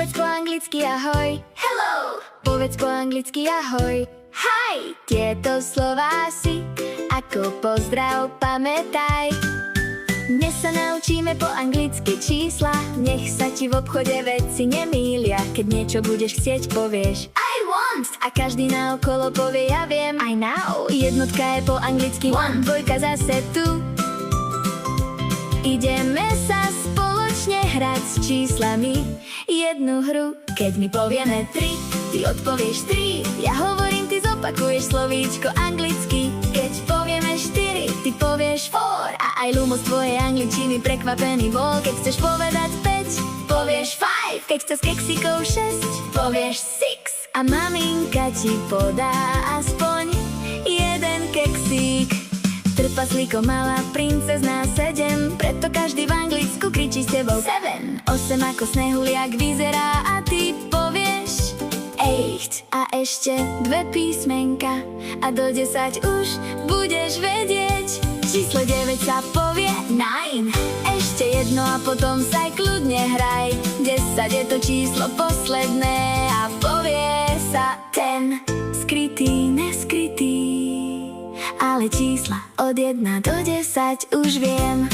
Povedz po anglicky ahoj. Hello. Povedz po anglicky ahoj. Hi. Tieto slová si ako pozdrav pamätaj. Dnes sa naučíme po anglicky čísla. Nech sa ti v obchode veci nemýlia. Keď niečo budeš chcieť, povieš I want. A každý naokolo povie ja viem. I know. Jednotka je po anglicky one. Dvojka zase tu. Ideme sa spoločne hrať s číslami jednu hru. Keď mi povieme 3, ty odpovieš 3. Ja hovorím, ty zopakuješ slovíčko anglicky. Keď povieme 4, ty povieš 4. A aj Lumo z tvojej angličiny prekvapený bol. Keď chceš povedať 5, povieš 5. Keď chceš s keksikou 6, povieš 6. A maminka ti podá aspoň jeden keksík. Trpaslíko malá princezná 7, preto každý v Anglicku kričí s tebou 7. 8 ako snehuliak vyzerá a ty povieš 8. A ešte dve písmenka a do 10 už budeš vedieť. Číslo 9 sa povie 9. Ešte jedno a potom sa aj kľudne hraj. 10 je to číslo posledné a povie sa 10. Skrytý, neskrytý, ale čísla od 1 do 10 už viem.